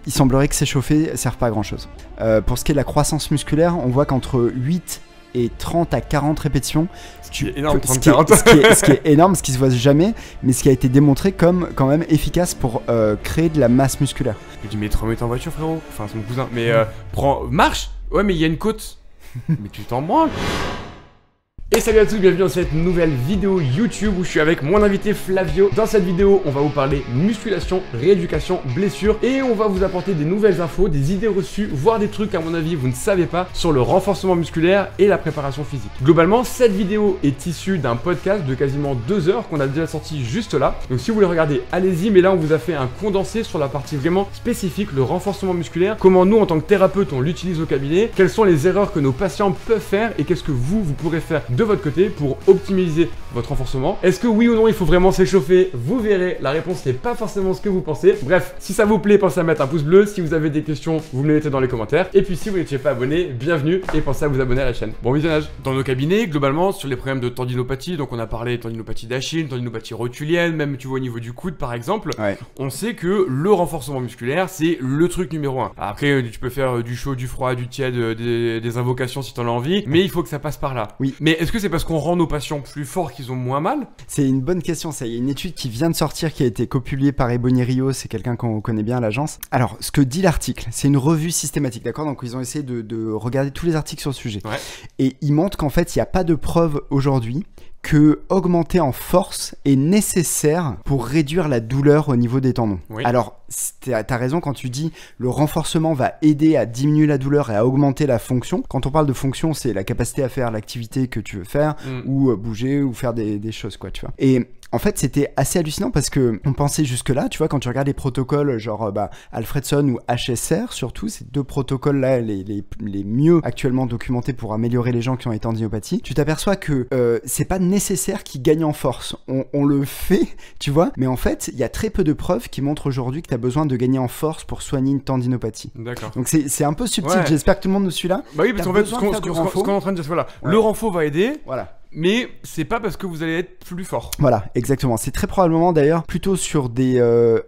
il semblerait que s'échauffer ne serve pas à grand chose. Pour ce qui est de la croissance musculaire, on voit qu'entre 8 et 30 à 40 répétitions, ce qui est énorme, ce qui est énorme, ce qui se voit jamais, mais ce qui a été démontré comme quand même efficace pour créer de la masse musculaire. Tu mets 3 mètres en voiture, frérot. Enfin, c'est mon cousin. Mais marche. Ouais, mais il y a une côte. Mais tu t'en branles. Et salut à tous, bienvenue dans cette nouvelle vidéo YouTube où je suis avec mon invité Flavio. Dans cette vidéo, on va vous parler musculation, rééducation, blessures et on va vous apporter des nouvelles infos, des idées reçues, voire des trucs à mon avis vous ne savez pas sur le renforcement musculaire et la préparation physique. Globalement, cette vidéo est issue d'un podcast de quasiment 2 heures qu'on a déjà sorti juste là. Donc si vous voulez regarder, allez-y, mais là on vous a fait un condensé sur la partie vraiment spécifique, le renforcement musculaire, comment nous en tant que thérapeute on l'utilise au cabinet, quelles sont les erreurs que nos patients peuvent faire et qu'est-ce que vous pourrez faire de votre côté pour optimiser votre renforcement. Est-ce que oui ou non il faut vraiment s'échauffer? Vous verrez, la réponse n'est pas forcément ce que vous pensez. Bref, si ça vous plaît, pensez à mettre un pouce bleu. Si vous avez des questions, vous me les mettez dans les commentaires. Et puis si vous n'étiez pas abonné, bienvenue et pensez à vous abonner à la chaîne. Bon visionnage. Dans nos cabinets, globalement, sur les problèmes de tendinopathie, donc on a parlé de tendinopathie d'Achille, tendinopathie rotulienne, même tu vois au niveau du coude par exemple, on sait que le renforcement musculaire, c'est le truc numéro 1. Après, tu peux faire du chaud, du froid, du tiède, des invocations si t'en as envie, mais il faut que ça passe par là. Oui. Mais est-ce que c'est parce qu'on rend nos patients plus forts qu'ils ont moins mal? C'est une bonne question, ça. Il y a une étude qui vient de sortir qui a été copubliée par Ebony Rio, c'est quelqu'un qu'on connaît bien à l'agence. Alors, ce que dit l'article, c'est une revue systématique, d'accord? Donc, ils ont essayé de regarder tous les articles sur le sujet. Ouais. Et ils montrent qu'en fait, il n'y a pas de preuve aujourd'hui que augmenter en force est nécessaire pour réduire la douleur au niveau des tendons. Oui. Alors, t'as raison quand tu dis le renforcement va aider à diminuer la douleur et à augmenter la fonction. Quand on parle de fonction, c'est la capacité à faire l'activité que tu veux faire ou bouger ou faire des choses, quoi, tu vois. Et en fait, c'était assez hallucinant parce que on pensait jusque-là, tu vois, quand tu regardes les protocoles genre Alfredson ou HSR, surtout, ces deux protocoles-là, les mieux actuellement documentés pour améliorer les gens qui ont été en tendinopathie, tu t'aperçois que c'est pas nécessaire qu'ils gagnent en force. On le fait, tu vois, mais en fait, il y a très peu de preuves qui montrent aujourd'hui que tu as besoin de gagner en force pour soigner une tendinopathie. D'accord. Donc c'est un peu subtil, ouais. J'espère que tout le monde nous suit là. Bah oui, parce qu'en fait, ce qu'on est en train de dire, voilà, ouais. Le renfort va aider. Voilà. Mais c'est pas parce que vous allez être plus fort. Voilà, exactement. C'est très probablement d'ailleurs plutôt sur des...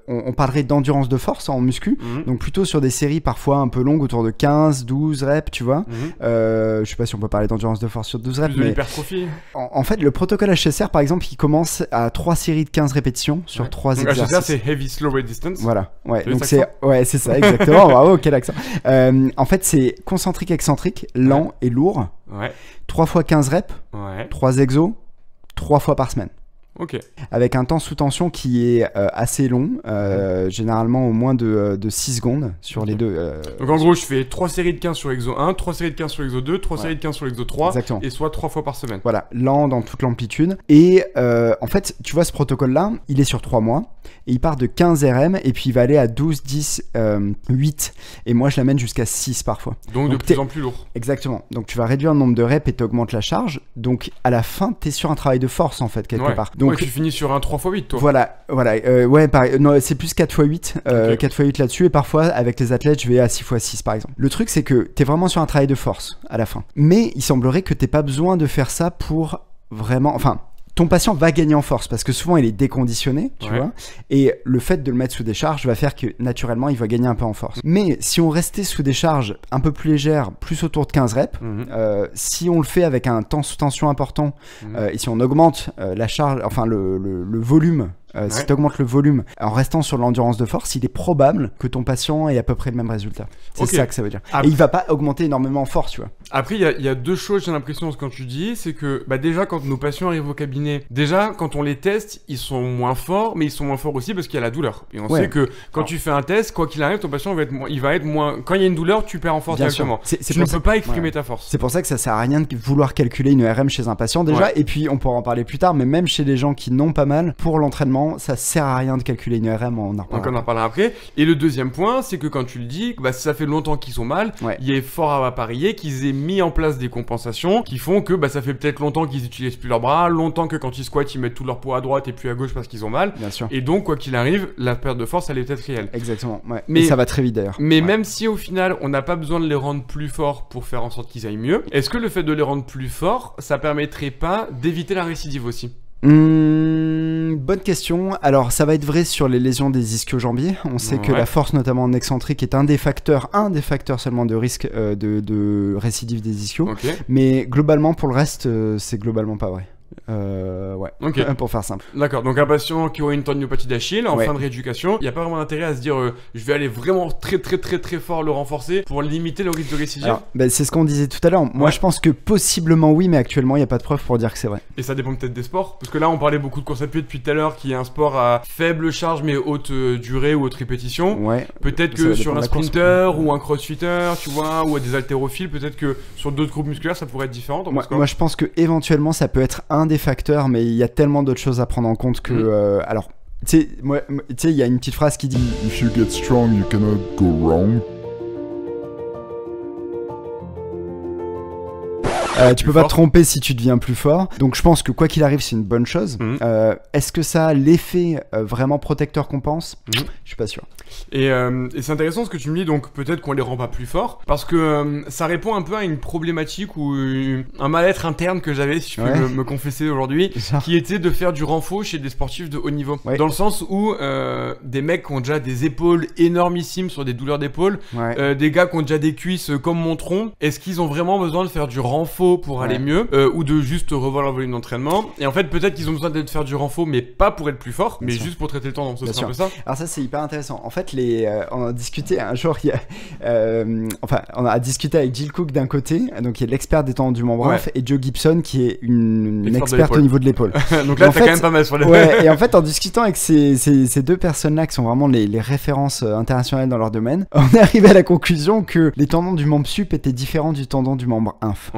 on parlerait d'endurance de force en muscu. Donc plutôt sur des séries parfois un peu longues, autour de 15, 12 reps, tu vois. Je sais pas si on peut parler d'endurance de force sur 12 reps. Plus de l'hypertrophie. En fait, le protocole HSR, par exemple, il commence à 3 séries de 15 répétitions sur 3 exercices. HSR, c'est Heavy Slow Resistance. Voilà, ouais. Donc c'est ça, exactement. Bravo, quel accent. En fait, c'est concentrique, excentrique, lent et lourd. Ouais. 3 fois 15 reps, 3 exos, 3 fois par semaine. Ok. Avec un temps sous tension qui est assez long, généralement au moins de 6 secondes sur les deux. Donc en gros, je fais 3 séries de 15 sur exo 1, 3 séries de 15 sur exo 2, 3 séries de 15 sur exo 3, exactement. Et soit 3 fois par semaine. Voilà, lent dans toute l'amplitude. Et en fait, tu vois, ce protocole-là, il est sur 3 mois, et il part de 15 RM, et puis il va aller à 12, 10, 8, et moi je l'amène jusqu'à 6 parfois. Donc de plus en plus lourd. Exactement. Donc tu vas réduire le nombre de reps et tu augmentes la charge, donc à la fin, tu es sur un travail de force en fait, quelque part. Donc, ouais, tu finis sur un 3x8 toi. Voilà, ouais, pareil. Non, c'est plus 4x8, okay. 4x8 là-dessus, et parfois avec les athlètes, je vais à 6x6 par exemple. Le truc, c'est que t'es vraiment sur un travail de force à la fin. Mais il semblerait que t'aies pas besoin de faire ça pour vraiment... Enfin, ton patient va gagner en force parce que souvent il est déconditionné, tu vois, et le fait de le mettre sous des charges va faire que naturellement il va gagner un peu en force. Mais si on restait sous des charges un peu plus légères, plus autour de 15 reps, si on le fait avec un temps sous tension important et si on augmente la charge, enfin le volume, si tu augmentes le volume en restant sur l'endurance de force, il est probable que ton patient ait à peu près le même résultat. C'est ça que ça veut dire. Et il va pas augmenter énormément en force, tu vois. Après, il y a deux choses, j'ai l'impression, quand tu dis, c'est que déjà quand nos patients arrivent au cabinet, déjà quand on les teste, ils sont moins forts, mais ils sont moins forts aussi parce qu'il y a la douleur. Et on sait que quand tu fais un test, quoi qu'il arrive, ton patient il va être moins... Quand il y a une douleur, tu perds en force directement. Tu ne peux pas exprimer ta force. C'est pour ça que ça sert à rien de vouloir calculer une RM chez un patient déjà, et puis on pourra en parler plus tard, mais même chez les gens qui n'ont pas mal, pour l'entraînement, ça sert à rien de calculer une RM, on en reparlera. Donc on en reparlera après. Et le deuxième point, c'est que quand tu le dis, si ça fait longtemps qu'ils sont mal, il est fort à parier qu'ils aient mis en place des compensations qui font que ça fait peut-être longtemps qu'ils utilisent plus leurs bras, longtemps que quand ils squattent, ils mettent tout leur poids à droite et puis à gauche parce qu'ils ont mal. Bien sûr. Et donc, quoi qu'il arrive, la perte de force, elle est peut-être réelle. Exactement. Ouais. Mais ça va très vite d'ailleurs. Mais même si au final, on n'a pas besoin de les rendre plus forts pour faire en sorte qu'ils aillent mieux, est-ce que le fait de les rendre plus forts, ça permettrait pas d'éviter la récidive aussi? Bonne question. Alors, ça va être vrai sur les lésions des ischio-jambiers. On sait que la force, notamment en excentrique, est un des facteurs seulement de risque de récidive des ischios. Mais globalement, pour le reste, c'est globalement pas vrai. Pour faire simple. D'accord, donc un patient qui aurait une tendinopathie d'Achille en fin de rééducation, il n'y a pas vraiment d'intérêt à se dire je vais aller vraiment très fort le renforcer pour limiter le risque de récidive. C'est ce qu'on disait tout à l'heure. Moi je pense que possiblement oui, mais actuellement il n'y a pas de preuve pour dire que c'est vrai. Et ça dépend peut-être des sports, parce que là on parlait beaucoup de course à pied depuis tout à l'heure, qui est un sport à faible charge mais haute durée ou haute répétition. Peut-être que sur un sprinter ou un crossfitter, tu vois, ou des haltérophiles, peut-être que sur d'autres groupes musculaires ça pourrait être différent. Moi je pense que éventuellement ça peut être un des facteurs, mais il y a tellement d'autres choses à prendre en compte que alors tu sais il y a une petite phrase qui dit If you get strong you cannot go wrong. Tu peux pas te tromper si tu deviens plus fort. Donc je pense que quoi qu'il arrive, c'est une bonne chose. Est-ce que ça a l'effet vraiment protecteur qu'on pense? Je suis pas sûr. Et c'est intéressant ce que tu me dis, donc peut-être qu'on les rend pas plus forts, parce que ça répond un peu à une problématique ou un mal-être interne que j'avais, si je peux me confesser aujourd'hui, qui était de faire du renfort chez des sportifs de haut niveau. Dans le sens où des mecs qui ont déjà des épaules énormissimes sur des douleurs d'épaule, des gars qui ont déjà des cuisses comme mon tronc, est-ce qu'ils ont vraiment besoin de faire du renfort pour aller mieux, ou de juste revoir leur volume d'entraînement? Et en fait peut-être qu'ils ont besoin de faire du renfort, mais pas pour être plus fort, mais juste pour traiter le tendon. Ce serait un peu ça. Alors ça c'est hyper intéressant. En fait on a discuté un jour, on a discuté avec Jill Cook d'un côté, donc il y a l'expert des tendons du membre inf, et Joe Gibson qui est une experte au niveau de l'épaule. Donc là t'as quand même pas mal sur les... et en fait en discutant avec ces deux personnes-là qui sont vraiment les références internationales dans leur domaine, on est arrivé à la conclusion que les tendons du membre sup étaient différents du tendon du membre inf.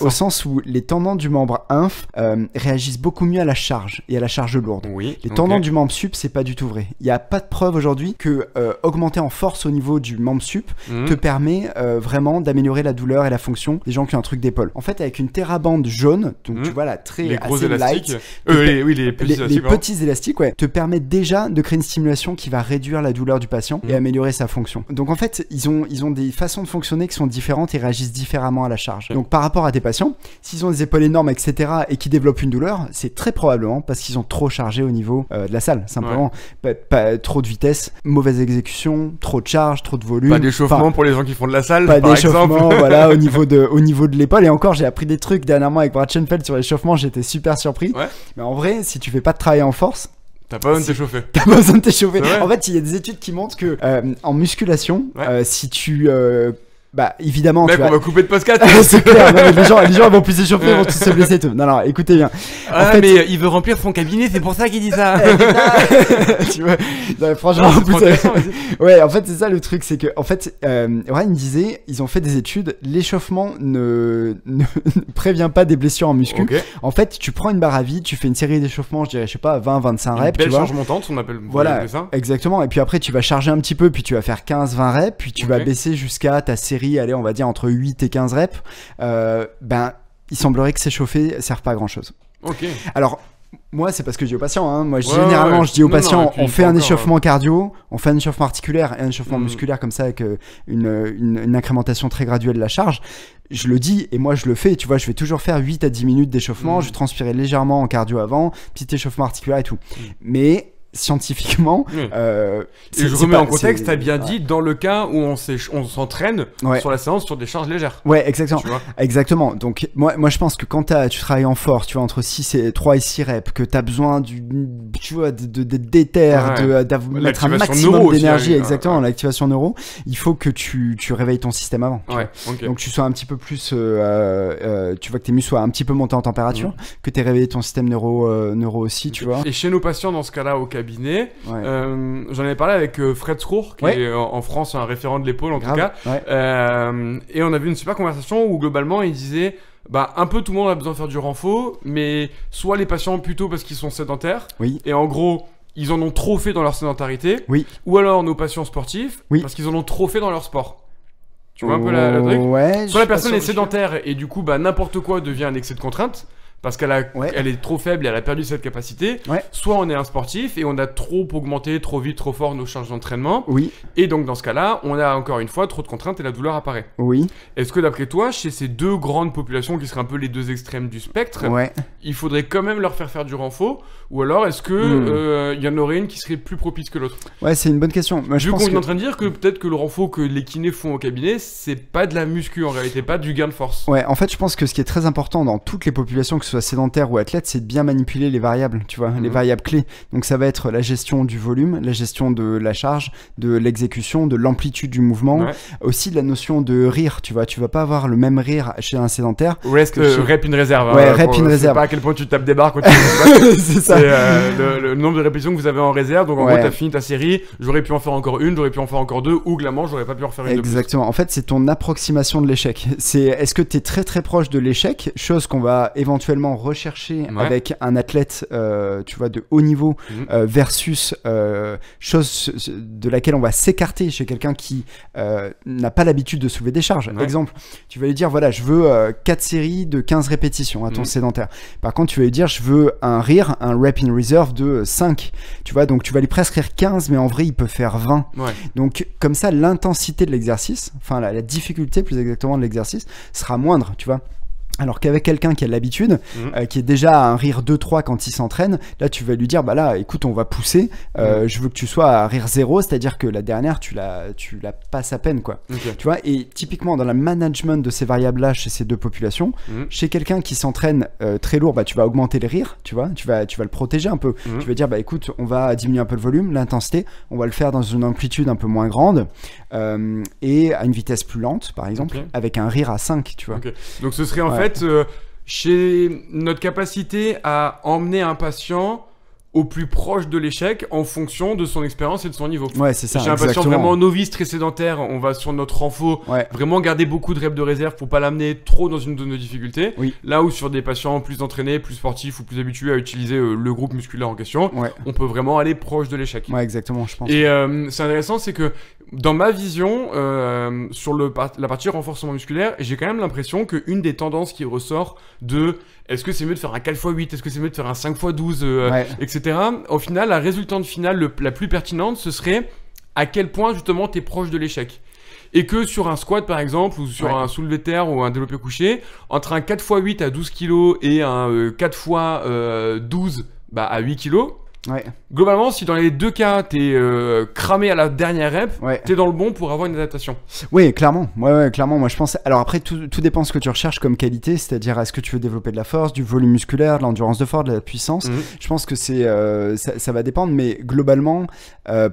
Au sens où les tendons du membre inf réagissent beaucoup mieux à la charge et à la charge lourde. Les tendons du membre sup, c'est pas du tout vrai. Il n'y a pas de preuve aujourd'hui que augmenter en force au niveau du membre sup te permet vraiment d'améliorer la douleur et la fonction des gens qui ont un truc d'épaule. En fait, avec une TheraBand jaune, donc tu vois là, les gros assez élastiques, light, les petits élastiques, te permet déjà de créer une stimulation qui va réduire la douleur du patient et améliorer sa fonction. Donc en fait, ils ont des façons de fonctionner qui sont différentes et réagissent différemment à la charge. Donc par rapport à tes patients, s'ils ont des épaules énormes, etc., et qui développent une douleur, c'est très probablement parce qu'ils ont trop chargé au niveau de la salle, simplement. Pas trop de vitesse, mauvaise exécution, trop de charge, trop de volume. Pas d'échauffement pour les gens qui font de la salle, pas d'échauffement, voilà, au niveau de l'épaule. Et encore, j'ai appris des trucs dernièrement avec Brad Schoenfeld sur l'échauffement, j'étais super surpris. Mais en vrai, si tu fais pas de travail en force, t'as pas besoin de t'échauffer. T'as pas besoin de t'échauffer. En fait, il y a des études qui montrent que en musculation, si tu évidemment. Mec, on va couper de podcast. C'est clair. Non, mais les gens vont plus s'échauffer, ils vont tous se blesser et tout. Non, écoutez bien. En fait, mais il veut remplir son cabinet, c'est pour ça qu'il dit ça. Tu vois. Non, franchement, en fait, c'est ça le truc, c'est que, en fait, Ryan disait, ils ont fait des études, l'échauffement ne prévient pas des blessures en muscu. En fait, tu prends une barre à vide, tu fais une série d'échauffements, je dirais, je sais pas, 20-25 reps. Belle charge montante, on appelle. Voilà, ça. Exactement. Et puis après, tu vas charger un petit peu, puis tu vas faire 15-20 reps, puis tu vas baisser jusqu'à ta série. Allez, on va dire entre 8 et 15 reps, il semblerait que s'échauffer serve pas à grand chose. Alors, moi, c'est parce que je dis aux patients, hein. Moi, généralement, je dis aux patients, on fait un échauffement cardio, on fait un échauffement articulaire et un échauffement musculaire comme ça avec une incrémentation très graduelle de la charge. Je le dis et moi je le fais, tu vois, je vais toujours faire 8 à 10 minutes d'échauffement, je vais transpirer légèrement en cardio avant, petit échauffement articulaire et tout. Mais scientifiquement, et je remets en contexte, t'as bien dit, dans le cas où on s'entraîne sur la séance sur des charges légères. Exactement. Exactement. Donc moi je pense que quand tu travailles en force, tu vois, entre 3 et 6 reps, que t'as besoin de déter, de mettre un maximum d'énergie, exactement, l'activation neuro, il faut que tu réveilles ton système avant. Donc tu sois un petit peu plus, tu vois que tes muscles soient un petit peu montés en température, que t'aies réveillé ton système neuro aussi, tu vois. Et chez nos patients, dans ce cas-là, au cabinet, j'en avais parlé avec Fred Scrour, qui est en France un référent de l'épaule en tout cas, et on avait une super conversation où globalement il disait un peu tout le monde a besoin de faire du renfort, mais soit les patients plutôt parce qu'ils sont sédentaires, et en gros ils en ont trop fait dans leur sédentarité, ou alors nos patients sportifs parce qu'ils en ont trop fait dans leur sport. Tu vois un peu le truc. Soit la personne est sédentaire et du coup n'importe quoi devient un excès de contrainte, parce qu'elle est trop faible et elle a perdu cette capacité, soit on est un sportif et on a trop augmenté, trop vite, trop fort nos charges d'entraînement, et donc dans ce cas-là, on a encore une fois trop de contraintes et la douleur apparaît. Est-ce que d'après toi, chez ces deux grandes populations qui seraient un peu les deux extrêmes du spectre, il faudrait quand même leur faire du renfo, ou alors est-ce que y en aurait une qui serait plus propice que l'autre? Ouais, c'est une bonne question. Moi, Vu qu'on est en train de dire que peut-être que le renfo que les kinés font au cabinet, c'est pas de la muscu en réalité, pas du gain de force. Ouais, en fait, je pense que ce qui est très important dans toutes les populations, que ce soit sédentaires ou athlètes, c'est de bien manipuler les variables, tu vois, les variables clés. Donc ça va être la gestion du volume, la gestion de la charge, de l'exécution, de l'amplitude du mouvement, aussi de la notion de rire, tu vois. Tu vas pas avoir le même rire chez un sédentaire. Rep in réserve. Ouais, rep in réserve. Je sais pas à quel point tu tapes des barres quand tu c'est ça. Le nombre de répétitions que vous avez en réserve. Donc en gros, t'as fini ta série, j'aurais pu en faire encore une, j'aurais pu en faire encore deux, ou clairement, j'aurais pas pu en faire une de plus. Exactement. En fait, c'est ton approximation de l'échec. Est-ce que tu es très très proche de l'échec, chose qu'on va éventuellement rechercher avec un athlète, tu vois, de haut niveau, versus chose de laquelle on va s'écarter chez quelqu'un qui n'a pas l'habitude de soulever des charges. Exemple, tu vas lui dire, voilà, je veux 4 séries de 15 répétitions à ton sédentaire. Par contre, tu vas lui dire, je veux un rire, un rep in reserve de 5. Tu vois, donc tu vas lui prescrire 15, mais en vrai, il peut faire 20. Donc, comme ça, l'intensité de l'exercice, enfin la difficulté plus exactement de l'exercice, sera moindre, tu vois. Alors qu'avec quelqu'un qui a l'habitude, qui est déjà à un rire 2-3 quand il s'entraîne, là tu vas lui dire, bah là écoute, on va pousser, je veux que tu sois à rire 0, c'est-à-dire que la dernière tu la passes à peine, quoi. Tu vois, et typiquement dans le management de ces variables-là chez ces deux populations, chez quelqu'un qui s'entraîne très lourd, bah tu vas augmenter les rires, tu vois, tu vas le protéger un peu. Tu vas dire, bah écoute, on va diminuer un peu le volume, l'intensité, on va le faire dans une amplitude un peu moins grande et à une vitesse plus lente, par exemple, avec un rire à 5, tu vois. Donc ce serait en fait chez notre capacité à emmener un patient au plus proche de l'échec en fonction de son expérience et de son niveau. Ouais, c'est ça. Chez un patient vraiment novice, très sédentaire, on va sur notre renfo, vraiment garder beaucoup de reps de réserve pour pas l'amener trop dans une zone de difficulté. Là où sur des patients plus entraînés, plus sportifs ou plus habitués à utiliser le groupe musculaire en question, on peut vraiment aller proche de l'échec. Ouais, exactement, je pense. Et c'est intéressant, c'est que dans ma vision, sur la partie renforcement musculaire, j'ai quand même l'impression qu'une des tendances qui ressort de est-ce que c'est mieux de faire un 4x8, est-ce que c'est mieux de faire un 5x12, etc. Au final, la résultante finale la plus pertinente, ce serait à quel point justement tu es proche de l'échec. Et que sur un squat par exemple, ou sur un soulevé de terre ou un développé couché, entre un 4x8 à 12 kg et un 4x12 à 8 kg, globalement, si dans les deux cas, t'es cramé à la dernière rep, t'es dans le bon pour avoir une adaptation. Oui, clairement. Clairement, moi je pense. Alors après, tout dépend de ce que tu recherches comme qualité, c'est-à-dire est-ce que tu veux développer de la force, du volume musculaire, de l'endurance de force, de la puissance. Je pense que ça va dépendre, mais globalement,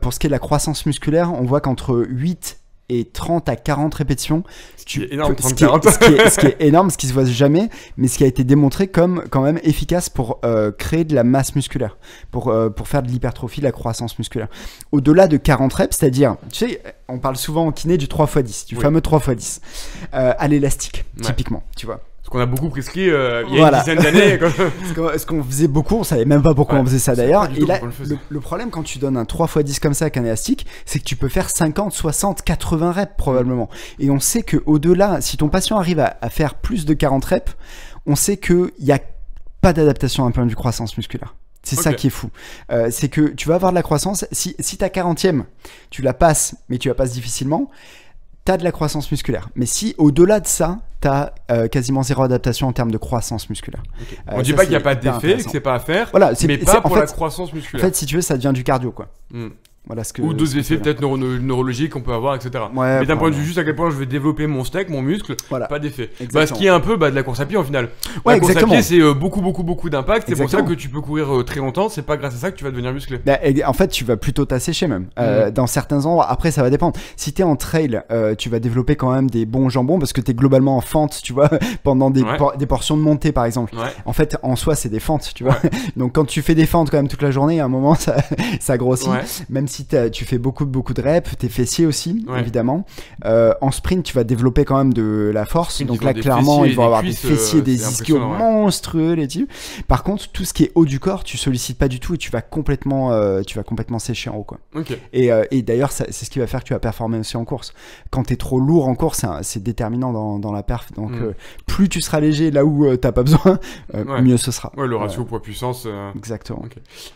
pour ce qui est de la croissance musculaire, on voit qu'entre 8 et 30 à 40 répétitions, ce qui est énorme, 30-40. Ce qui est énorme, ce qui se voit jamais, mais ce qui a été démontré comme quand même efficace pour créer de la masse musculaire, pour faire de l'hypertrophie, de la croissance musculaire. Au-delà de 40 reps, c'est-à-dire, tu sais, on parle souvent en kiné du 3x10, du fameux 3x10, à l'élastique, typiquement, tu vois. Qu'on a beaucoup prescrit il y a une dizaine d'années. Ce qu'on faisait beaucoup, on savait même pas pourquoi on faisait ça d'ailleurs. Et là, le problème quand tu donnes un 3x10 comme ça avec un élastique, c'est que tu peux faire 50, 60, 80 reps probablement. Et on sait qu'au-delà, si ton patient arrive à faire plus de 40 reps, on sait qu'il n'y a pas d'adaptation à un point de vue croissance musculaire. C'est ça qui est fou. C'est que tu vas avoir de la croissance. Si ta 40e, tu la passes, mais tu la passes difficilement, t'as de la croissance musculaire. Mais si au-delà de ça, t'as quasiment zéro adaptation en termes de croissance musculaire. On dit pas qu'il n'y a pas d'effet, que c'est pas à faire, mais pas pour la croissance musculaire. En fait, si tu veux, ça devient du cardio, quoi. Voilà ou d'autres effets peut-être neurologiques qu'on peut avoir, etc. Mais d'un point de vue juste à quel point je vais développer mon steak, mon muscle, pas d'effet. Ce qui est un peu de la course à pied en final. La course à pied, c'est beaucoup d'impact. C'est pour ça que tu peux courir très longtemps. C'est pas grâce à ça que tu vas devenir musclé. En fait, tu vas plutôt t'assécher même. Dans certains endroits, après ça va dépendre. Si t'es en trail, tu vas développer quand même des bons jambons parce que t'es globalement en fente, tu vois, pendant des portions de montée par exemple. En fait, en soi, c'est des fentes, tu vois. Donc quand tu fais des fentes quand même toute la journée, à un moment, ça grossit. Même si tu fais beaucoup de reps, tes fessiers aussi, évidemment. En sprint, tu vas développer quand même de la force. Donc là, clairement, ils vont avoir des fessiers, des ischios monstrueux, les types. Par contre, tout ce qui est haut du corps, tu sollicites pas du tout et tu vas complètement sécher en haut, quoi. Et d'ailleurs, c'est ce qui va faire que tu vas performer aussi en course. Quand t'es trop lourd en course, c'est déterminant dans la perf. Donc, plus tu seras léger là où t'as pas besoin, mieux ce sera. Ouais, le ratio poids-puissance. Exactement.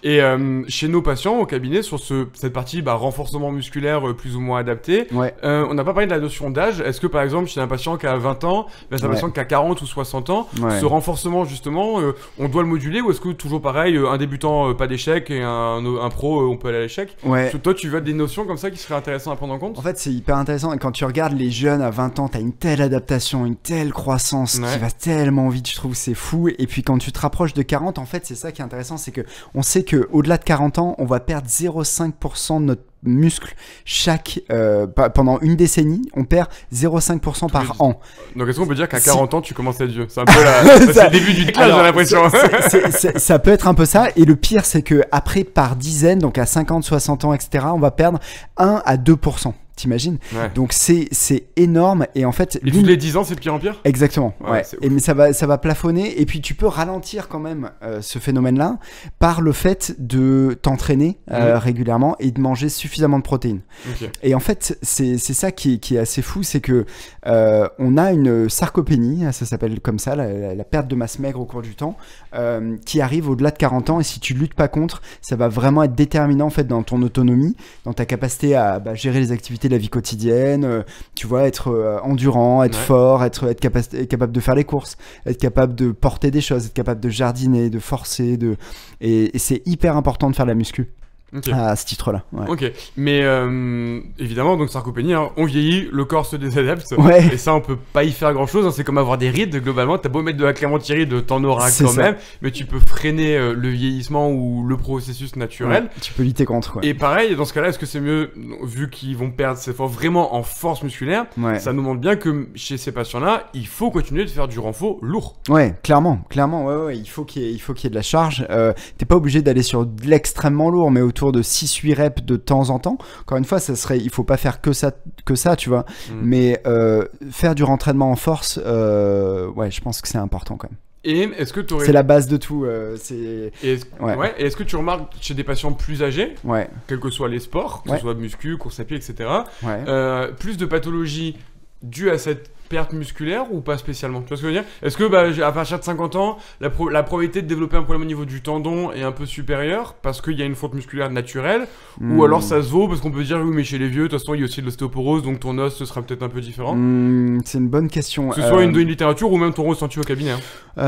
Et chez nos patients au cabinet, sur cette partie renforcement musculaire plus ou moins adapté, on n'a pas parlé de la notion d'âge. Est-ce que par exemple, chez un patient qui a 20 ans, c'est un patient qui a 40 ou 60 ans, ce renforcement justement, on doit le moduler, ou est-ce que toujours pareil, un débutant pas d'échec et un pro on peut aller à l'échec? Toi, tu veux des notions comme ça qui seraient intéressantes à prendre en compte? En fait, c'est hyper intéressant. Et quand tu regardes les jeunes à 20 ans, t'as une telle adaptation, une telle croissance qui va tellement vite, je trouve, c'est fou. Et puis quand tu te rapproches de 40, en fait, c'est ça qui est intéressant, c'est que on sait que au-delà de 40 ans, on va perdre 0,5% de notre muscle pendant une décennie, on perd 0,5% par an. Donc est-ce qu'on peut dire qu'à 40 ans tu commences à être vieux? C'est un peu c'est le début du déclin, j'ai l'impression. Ça peut être un peu ça, et le pire c'est que après par dizaines, donc à 50, 60 ans, etc., on va perdre 1 à 2%. T'imagines? Donc c'est énorme, et en fait tous les 10 ans c'est de pire en pire. Exactement. Mais ça va plafonner, et puis tu peux ralentir quand même ce phénomène-là par le fait de t'entraîner régulièrement et de manger suffisamment de protéines. Et en fait c'est ça qui est assez fou, c'est que on a une sarcopénie, ça s'appelle comme ça, la perte de masse maigre au cours du temps, qui arrive au-delà de 40 ans, et si tu luttes pas contre, ça va vraiment être déterminant en fait dans ton autonomie, dans ta capacité à gérer les activités de la vie quotidienne, tu vois, être endurant, être fort, être capable de faire les courses, être capable de porter des choses, être capable de jardiner, de forcer, et c'est hyper important de faire la muscu. À ce titre-là. Mais évidemment, donc sarcopénie, on vieillit, le corps se désadapte, et ça on peut pas y faire grand-chose, c'est comme avoir des rides, globalement, t'as beau mettre de la clémentiride, t'en auras quand même, mais tu peux freiner le vieillissement ou le processus naturel. Tu peux lutter contre. Et pareil, dans ce cas-là, est-ce que c'est mieux, vu qu'ils vont perdre cette force vraiment en force musculaire, ça nous montre bien que chez ces patients-là, il faut continuer de faire du renfort lourd. Clairement, il faut qu'il y ait de la charge. T'es pas obligé d'aller sur de l'extrêmement lourd, mais autour de 6-8 reps de temps en temps. Encore une fois, il faut pas faire que ça, tu vois. Mais faire du rentraînement en force, je pense que c'est important quand même. Et est-ce que c'est la base de tout. Est-ce que tu remarques chez des patients plus âgés, quels que soient les sports, que ce soit muscu, course à pied, etc., plus de pathologies dues à cette perte musculaire ou pas spécialement? Tu vois ce que je veux dire? Est-ce que à partir de 50 ans, la probabilité de développer un problème au niveau du tendon est un peu supérieure parce qu'il y a une faute musculaire naturelle, ou alors ça se vaut parce qu'on peut dire oui, mais chez les vieux, de toute façon il y a aussi de l'ostéoporose, donc ton os ce sera peut-être un peu différent? C'est une bonne question. Que ce soit une littérature ou même ton ressenti au cabinet. C'est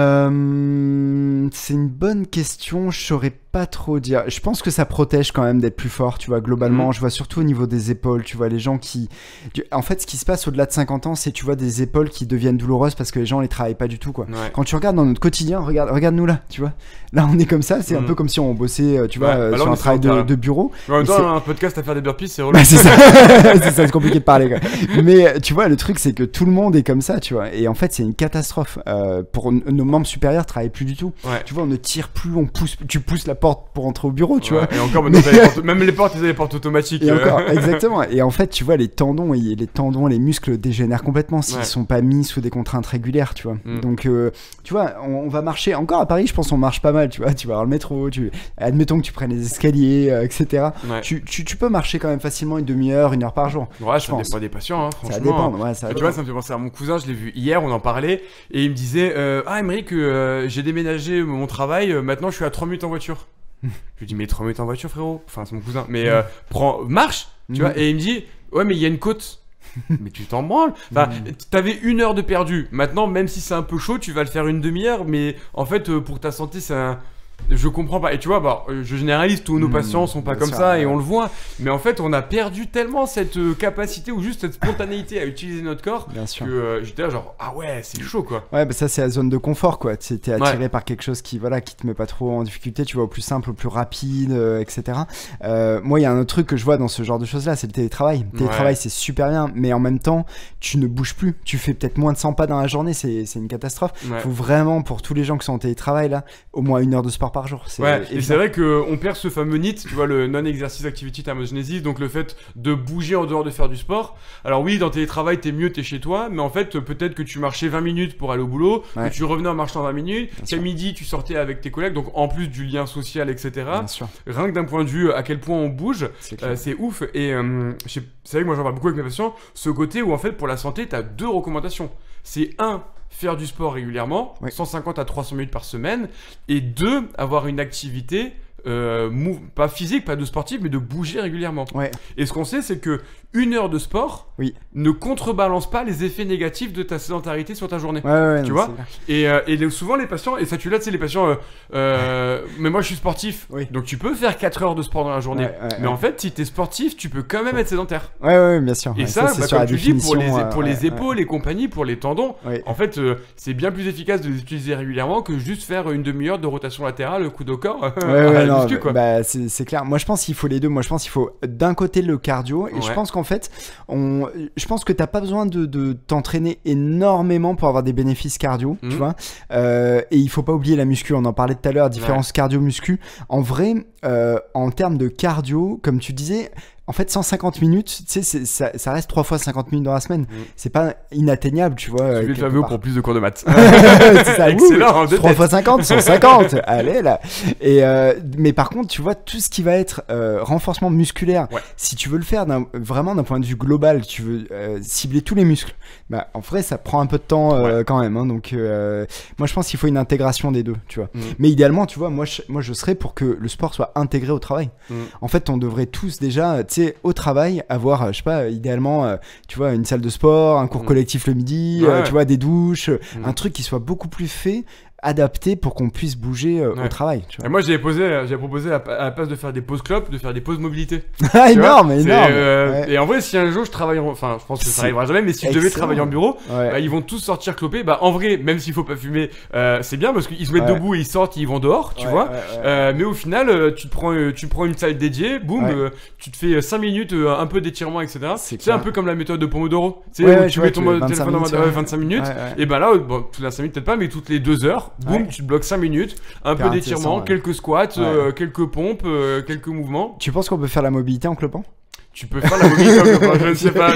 une bonne question, je saurais pas trop dire. Je pense que ça protège quand même d'être plus fort, tu vois, globalement. Je vois surtout au niveau des épaules, tu vois, les gens qui... En fait, ce qui se passe au-delà de 50 ans, c'est, tu vois, des épaules qui deviennent douloureuses parce que les gens les travaillent pas du tout, quoi. Quand tu regardes dans notre quotidien, regarde-nous là, tu vois. Là, on est comme ça, c'est un peu comme si on bossait, tu vois, sur un travail de bureau. En même temps, un podcast à faire des burpees, c'est relou. C'est ça, c'est compliqué de parler, quoi. Mais tu vois, le truc, c'est que tout le monde est comme ça, tu vois. Et en fait, c'est une catastrophe. Pour nos membres supérieurs, travaillent plus du tout. Tu vois, on ne tire plus, tu pousses la porte pour entrer au bureau, tu vois. Et encore, même les portes, ils ont des portes automatiques. Et encore, exactement. Et en fait, tu vois, les tendons, les muscles dégénèrent complètement s'ils sont pas mis sous des contraintes régulières, tu vois. Donc, tu vois, on va marcher. Encore à Paris, je pense qu'on marche pas mal, tu vois. Tu vas dans le métro, admettons que tu prennes les escaliers, etc. Tu peux marcher quand même facilement une demi-heure, 1 heure par jour. Ça dépend des patients, franchement. Ça dépend, tu vois, ça me fait penser à mon cousin, je l'ai vu hier, on en parlait, et il me disait Aymeric, j'ai déménagé mon travail, maintenant je suis à 3 minutes en voiture. Je lui dis, mais 3 minutes en voiture, frérot. Enfin, c'est mon cousin. Mais marche, tu vois. Et il me dit, ouais, mais il y a une côte. Mais tu t'en branles. Enfin, t'avais 1 heure de perdu. Maintenant, même si c'est un peu chaud, tu vas le faire une demi-heure. Mais en fait, pour ta santé, c'est un... Je comprends pas. Et tu vois, je généralise, tous nos patients sont pas comme ça et on le voit. Mais en fait, on a perdu tellement cette capacité ou juste cette spontanéité à utiliser notre corps que j'étais là genre, ah ouais, c'est chaud, quoi. Ouais, bah ça, c'est la zone de confort, quoi. T'es attiré par quelque chose qui te met pas trop en difficulté, tu vois, au plus simple, au plus rapide, etc. Moi, il y a un autre truc que je vois dans ce genre de choses-là, c'est le télétravail. Le télétravail, c'est super bien, mais en même temps, tu ne bouges plus. Tu fais peut-être moins de 100 pas dans la journée, c'est une catastrophe. Faut vraiment, pour tous les gens qui sont en télétravail, là, au moins 1 heure de sport sport par jour. Ouais, et c'est vrai qu'on perd ce fameux NEAT, tu vois, le Non-Exercise Activity Thermogenesis, donc le fait de bouger en dehors de faire du sport. Alors oui, dans télétravail, t'es mieux, t'es chez toi, mais en fait, peut-être que tu marchais 20 minutes pour aller au boulot, que tu revenais en marchant 20 minutes, qu'à midi, tu sortais avec tes collègues, donc en plus du lien social, etc. Rien que d'un point de vue à quel point on bouge, c'est ouf. Et c'est vrai que moi, j'en parle beaucoup avec mes patients, ce côté où en fait, pour la santé, t'as 2 recommandations. C'est faire du sport régulièrement, 150 à 300 minutes par semaine, et 2, avoir une activité pas physique, pas de sportif, mais de bouger régulièrement. Et ce qu'on sait, c'est que 1 heure de sport ne contrebalance pas les effets négatifs de ta sédentarité sur ta journée. Tu vois. Et souvent les patients, et ça tu l'as, tu sais, les patients, mais moi je suis sportif, donc tu peux faire 4 heures de sport dans la journée. Mais en fait, si t'es sportif, tu peux quand même être sédentaire. Bien sûr. Et ça, comme tu dis, pour les épaules, les compagnies, pour les tendons, en fait, c'est bien plus efficace de les utiliser régulièrement que juste faire une demi-heure de rotation latérale, coude au corps. C'est clair. Moi, je pense qu'il faut les deux. Moi, je pense qu'il faut d'un côté le cardio, et je pense qu'en fait, je pense que t'as pas besoin de t'entraîner énormément pour avoir des bénéfices cardio, tu vois. Et il faut pas oublier la muscu. On en parlait tout à l'heure, différence cardio-muscu. En vrai, en termes de cardio, comme tu disais. En fait, 150 minutes, tu sais, ça reste 3 fois 50 minutes dans la semaine. C'est pas inatteignable, tu vois. Suivez Flavio pour plus de cours de maths. C'est ça, excellent. 3 fois 50, 150. Allez, là. Mais par contre, tu vois, tout ce qui va être renforcement musculaire, si tu veux le faire vraiment d'un point de vue global, tu veux cibler tous les muscles, bah, en vrai, ça prend un peu de temps quand même. Hein, donc, moi, je pense qu'il faut une intégration des deux, tu vois. Mais idéalement, tu vois, moi, je serais pour que le sport soit intégré au travail. En fait, on devrait tous déjà... au travail, avoir, je sais pas, idéalement, tu vois, une salle de sport, un cours collectif le midi, tu vois, des douches, un truc qui soit beaucoup plus fait, adapté pour qu'on puisse bouger au travail. Tu vois. Et moi, j'ai proposé à la place de faire des pauses clopes, de faire des pauses mobilité. Énorme. Et en vrai, si un jour je travaille, enfin, je pense que ça arrivera jamais, mais si je devais travailler en bureau, bah, ils vont tous sortir clopés. Bah, en vrai, même s'il faut pas fumer, c'est bien parce qu'ils se mettent debout et ils sortent, ils vont dehors, tu vois. Mais au final, tu prends une salle dédiée, boum, tu te fais 5 minutes, un peu d'étirement, etc. C'est un peu comme la méthode de Pomodoro. Tu sais, où tu mets ton téléphone en mode 25 minutes. Et bah là, bon, toutes les 5 minutes peut-être pas, mais toutes les 2 heures. Boum, tu te bloques 5 minutes, un peu d'étirement, quelques squats, quelques pompes, quelques mouvements. Tu penses qu'on peut faire la mobilité en clopant ? Tu peux faire la mobilité en clopant, je ne sais pas,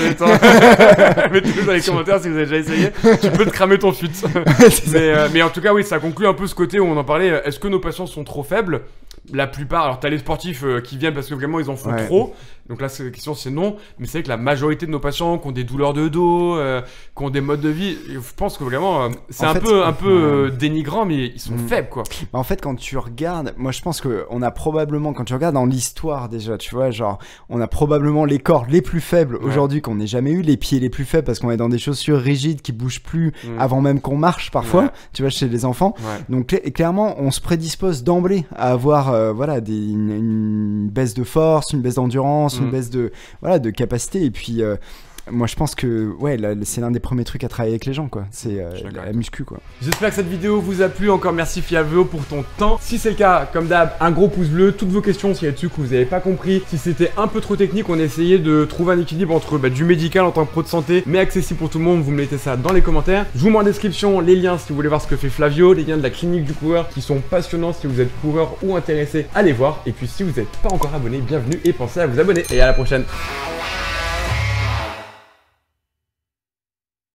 mettez-le dans les commentaires si vous avez déjà essayé. Tu peux te cramer ton fut. Mais en tout cas, oui, ça conclut un peu ce côté où on en parlait. Est-ce que nos patients sont trop faibles ? La plupart, alors t'as les sportifs qui viennent parce que vraiment ils en font trop. Donc là, la question c'est non. Mais c'est vrai que la majorité de nos patients qui ont des douleurs de dos, qui ont des modes de vie, je pense que vraiment c'est un peu dénigrant, mais ils sont faibles quoi. Bah en fait, quand tu regardes, moi je pense que on a probablement, quand tu regardes dans l'histoire déjà, tu vois, genre on a probablement les corps les plus faibles aujourd'hui qu'on ait jamais eu, les pieds les plus faibles parce qu'on est dans des chaussures rigides qui bougent plus avant même qu'on marche parfois, tu vois, chez les enfants. Donc clairement, on se prédispose d'emblée à avoir une baisse de force, une baisse d'endurance, une baisse de capacité, et puis moi je pense que c'est l'un des premiers trucs à travailler avec les gens quoi, c'est la muscu quoi. J'espère que cette vidéo vous a plu, encore merci Flavio pour ton temps. Si c'est le cas, comme d'hab, un gros pouce bleu, toutes vos questions s'il y a dessus que vous n'avez pas compris, si c'était un peu trop technique, on a essayé de trouver un équilibre entre du médical en tant que pro de santé mais accessible pour tout le monde, vous me mettez ça dans les commentaires. Je vous mets en description les liens si vous voulez voir ce que fait Flavio, les liens de la clinique du coureur qui sont passionnants si vous êtes coureur ou intéressé, allez voir. Et puis si vous n'êtes pas encore abonné, bienvenue et pensez à vous abonner, et à la prochaine.